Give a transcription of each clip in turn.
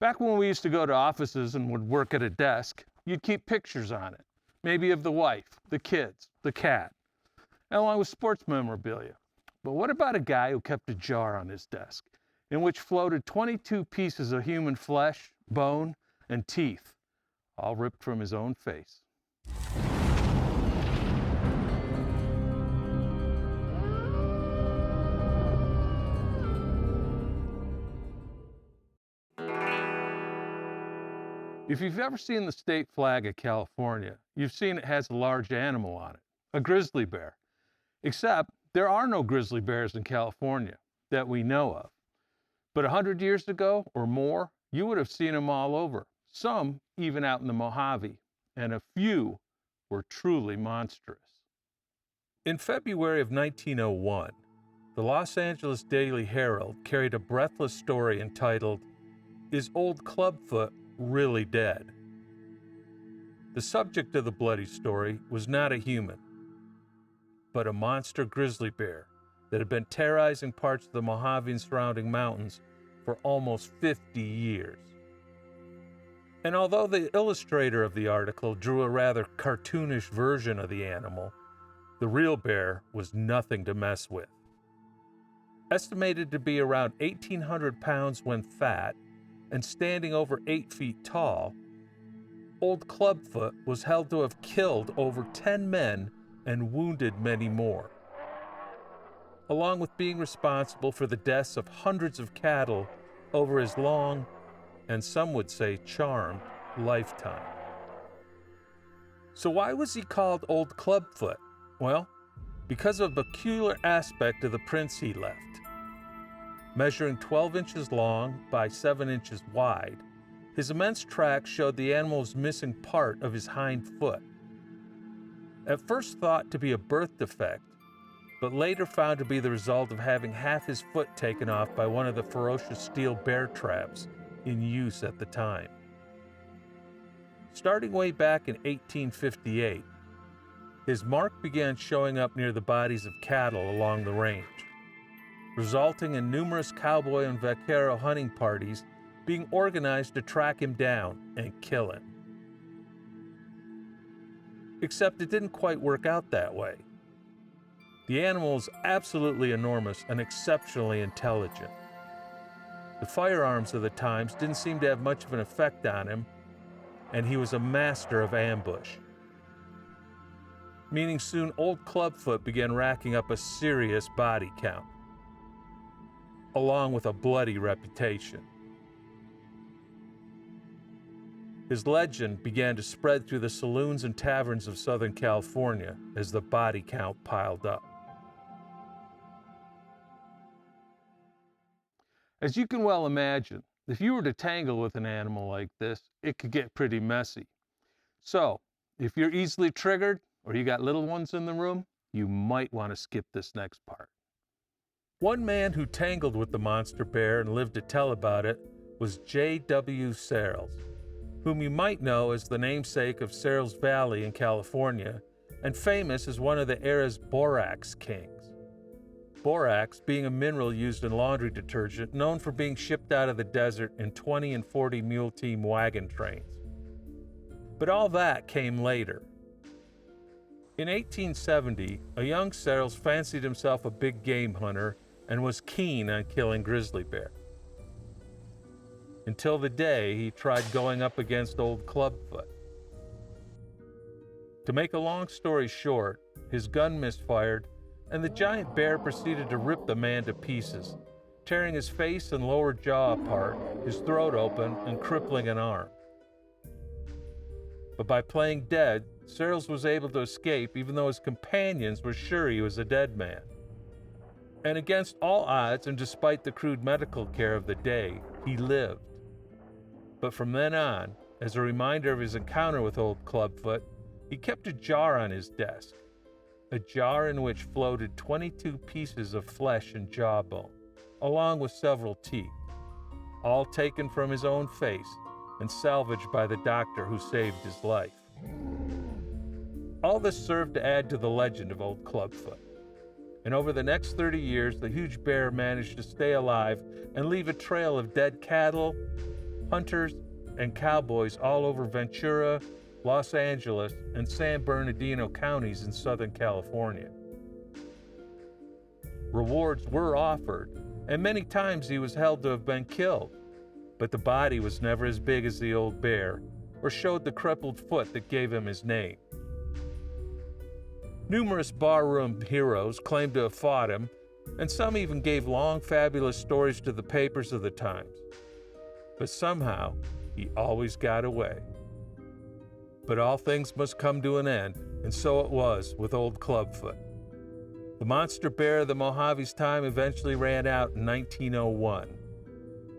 Back when we used to go to offices and would work at a desk, you'd keep pictures on it, maybe of the wife, the kids, the cat, and along with sports memorabilia. But what about a guy who kept a jar on his desk in which floated 22 pieces of human flesh, bone, and teeth, all ripped from his own face? If you've ever seen the state flag of California, you've seen it has a large animal on it, a grizzly bear. Except there are no grizzly bears in California that we know of. But 100 years ago or more, you would have seen them all over, some even out in the Mojave, and a few were truly monstrous. In February of 1901, the Los Angeles Daily Herald carried a breathless story entitled, "Is Old Clubfoot Really Dead?" The subject of the bloody story was not a human, but a monster grizzly bear that had been terrorizing parts of the Mojave and surrounding mountains for almost 50 years. And although the illustrator of the article drew a rather cartoonish version of the animal, the real bear was nothing to mess with. Estimated to be around 1,800 pounds when fat, and standing over 8 feet tall, Old Clubfoot was held to have killed over 10 men and wounded many more, along with being responsible for the deaths of hundreds of cattle over his long, and some would say charmed, lifetime. So why was he called Old Clubfoot? Well, because of a peculiar aspect of the prints he left. Measuring 12 inches long by 7 inches wide, his immense tracks showed the animal was missing part of his hind foot. At first thought to be a birth defect, but later found to be the result of having half his foot taken off by one of the ferocious steel bear traps in use at the time. Starting way back in 1858, his mark began showing up near the bodies of cattle along the range, resulting in numerous cowboy and vaquero hunting parties being organized to track him down and kill him. Except it didn't quite work out that way. The animal was absolutely enormous and exceptionally intelligent. The firearms of the times didn't seem to have much of an effect on him, and he was a master of ambush. Meaning soon Old Clubfoot began racking up a serious body count, along with a bloody reputation. His legend began to spread through the saloons and taverns of Southern California as the body count piled up. As you can well imagine, if you were to tangle with an animal like this, it could get pretty messy. So, if you're easily triggered or you got little ones in the room, you might want to skip this next part. One man who tangled with the monster bear and lived to tell about it was J.W. Searles, whom you might know as the namesake of Searles Valley in California and famous as one of the era's borax kings. Borax being a mineral used in laundry detergent known for being shipped out of the desert in 20 and 40 mule team wagon trains. But all that came later. In 1870, a young Searles fancied himself a big game hunter and was keen on killing grizzly bear. Until the day he tried going up against Old Clubfoot. To make a long story short, his gun misfired, and the giant bear proceeded to rip the man to pieces, tearing his face and lower jaw apart, his throat open, and crippling an arm. But by playing dead, Searles was able to escape even though his companions were sure he was a dead man. And against all odds and despite the crude medical care of the day, he lived. But from then on, as a reminder of his encounter with Old Clubfoot, he kept a jar on his desk, a jar in which floated 22 pieces of flesh and jawbone, along with several teeth, all taken from his own face and salvaged by the doctor who saved his life. All this served to add to the legend of Old Clubfoot. And over the next 30 years, the huge bear managed to stay alive and leave a trail of dead cattle, Hunters and cowboys all over Ventura, Los Angeles, and San Bernardino counties in Southern California. Rewards were offered, and many times he was held to have been killed, but the body was never as big as the old bear or showed the crippled foot that gave him his name. Numerous barroom heroes claimed to have fought him, and some even gave long, fabulous stories to the papers of the times. But somehow, he always got away. But all things must come to an end, and so it was with old Clubfoot. The monster bear of the Mojave's time eventually ran out in 1901,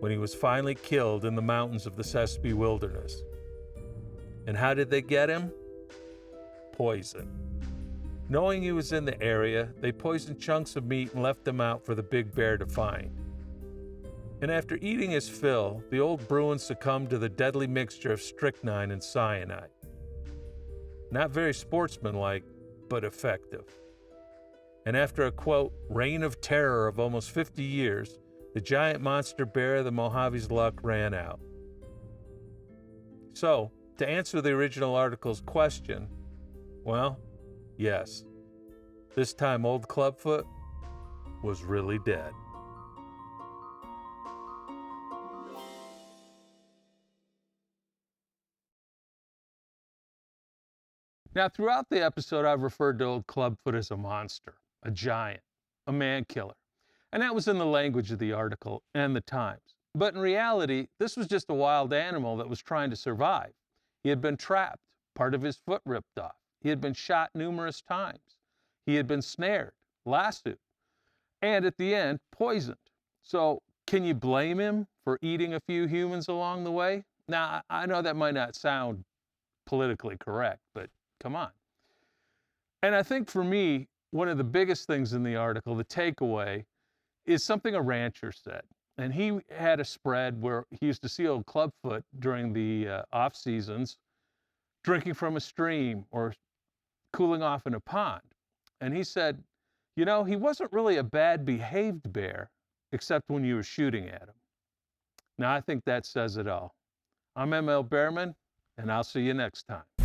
when he was finally killed in the mountains of the Sespe Wilderness. And how did they get him? Poison. Knowing he was in the area, they poisoned chunks of meat and left them out for the big bear to find. And after eating his fill, the old Bruin succumbed to the deadly mixture of strychnine and cyanide. Not very sportsmanlike, but effective. And after a, quote, reign of terror of almost 50 years, the giant monster bear of the Mojave's luck ran out. So, to answer the original article's question, well, yes, this time old Clubfoot was really dead. Now, throughout the episode, I've referred to old Clubfoot as a monster, a giant, a man-killer. And that was in the language of the article and the Times. But in reality, this was just a wild animal that was trying to survive. He had been trapped, part of his foot ripped off. He had been shot numerous times. He had been snared, lassoed, and at the end, poisoned. So can you blame him for eating a few humans along the way? Now, I know that might not sound politically correct, but come on. And I think for me, one of the biggest things in the article, the takeaway, is something a rancher said. And he had a spread where he used to see old Clubfoot during the off seasons, drinking from a stream or cooling off in a pond. And he said, you know, he wasn't really a bad behaved bear, except when you were shooting at him. Now, I think that says it all. I'm ML Behrman, and I'll see you next time.